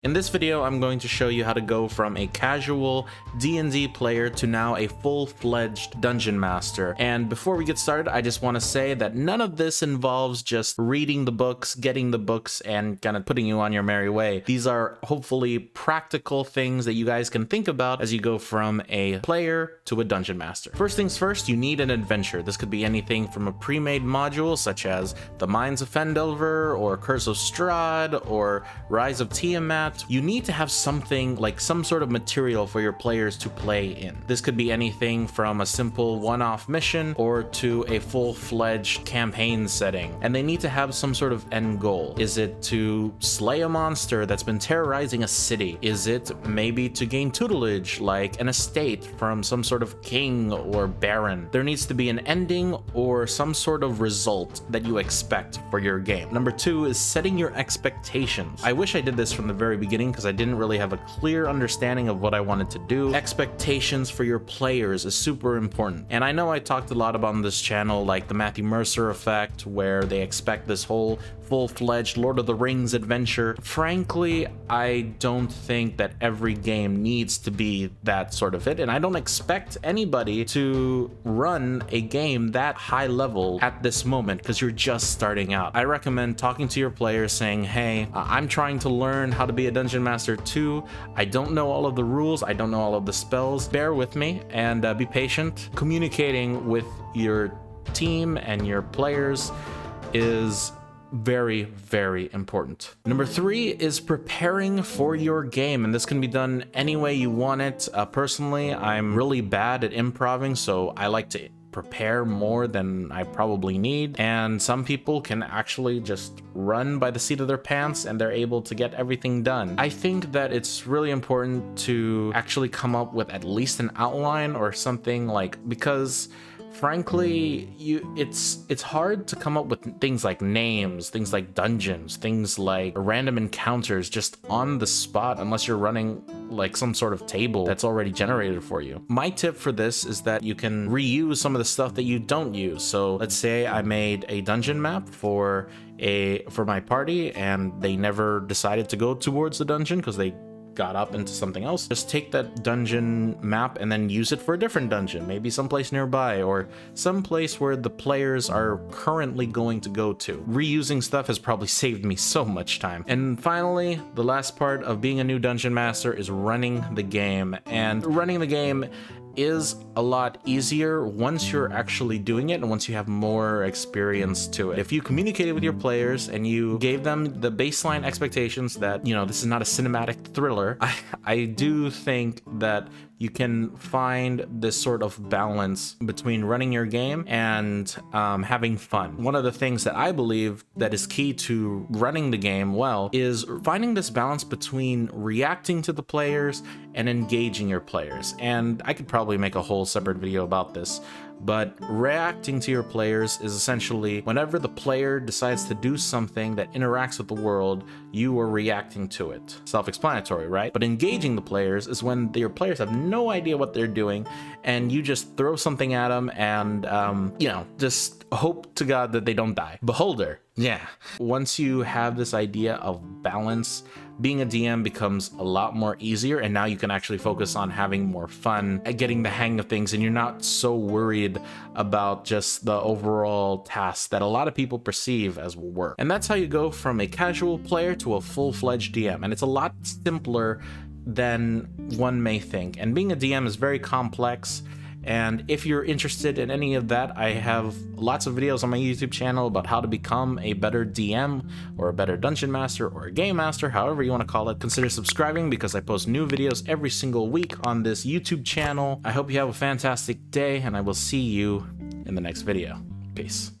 In this video, I'm going to show you how to go from a casual D&D player to now a full-fledged dungeon master. And before we get started, I just want to say that none of this involves just reading the books, getting the books, and kind of putting you on your merry way. These are hopefully practical things that you guys can think about as you go from a player to a dungeon master. First things first, you need an adventure. This could be anything from a pre-made module such as The Mines of Phandelver or Curse of Strahd or Rise of Tiamat. You need to have something like some sort of material for your players to play in. This could be anything from a simple one-off mission or to a full-fledged campaign setting. And they need to have some sort of end goal. Is it to slay a monster that's been terrorizing a city? Is it maybe to gain tutelage like an estate from some sort of king or baron? There needs to be an ending or some sort of result that you expect for your game. Number two is setting your expectations. I wish I did this from the very beginning because I didn't really have a clear understanding of what I wanted to do. Expectations for your players is super important. And I know I talked a lot about on this channel like the Matthew Mercer effect, where they expect this whole full-fledged Lord of the Rings adventure. Frankly, I don't think that every game needs to be that sort of it, and I don't expect anybody to run a game that high level at this moment because you're just starting out. I recommend talking to your players saying, hey, I'm trying to learn how to be a dungeon master too. I don't know all of the rules, I don't know all of the spells. Bear with me and be patient. Communicating with your team and your players is very, very important. Number three is preparing for your game, and this can be done any way you want it. Personally, I'm really bad at improving, so I like to prepare more than I probably need, and some people can actually just run by the seat of their pants and they're able to get everything done. I think that it's really important to actually come up with at least an outline or something, like, because frankly, it's hard to come up with things like names, things like dungeons, things like random encounters just on the spot unless you're running like some sort of table that's already generated for you. My tip for this is that you can reuse some of the stuff that you don't use. So let's say I made a dungeon map for my party and they never decided to go towards the dungeon because they got up into something else. Just take that dungeon map and then use it for a different dungeon, maybe someplace nearby or someplace where the players are currently going to go to. Reusing stuff has probably saved me so much time. And finally, the last part of being a new dungeon master is running the game. And running the game is a lot easier once you're actually doing it and once you have more experience to it. If you communicated with your players and you gave them the baseline expectations that, you know, this is not a cinematic thriller, I do think that you can find this sort of balance between running your game and having fun. One of the things that I believe that is key to running the game well is finding this balance between reacting to the players and engaging your players. And I could probably make a whole separate video about this, but reacting to your players is essentially whenever the player decides to do something that interacts with the world, you are reacting to it. Self-explanatory, right? But engaging the players is when your players have no idea what they're doing and you just throw something at them and, you know, just hope to God that they don't die. Beholder. Yeah. Once you have this idea of balance, being a DM becomes a lot more easier, and now you can actually focus on having more fun at getting the hang of things, and you're not so worried about just the overall task that a lot of people perceive as work. And that's how you go from a casual player to a full-fledged DM, and it's a lot simpler than one may think. And being a DM is very complex. And if you're interested in any of that, I have lots of videos on my YouTube channel about how to become a better DM or a better dungeon master or a game master, however you want to call it. Consider subscribing because I post new videos every single week on this YouTube channel. I hope you have a fantastic day, and I will see you in the next video. Peace.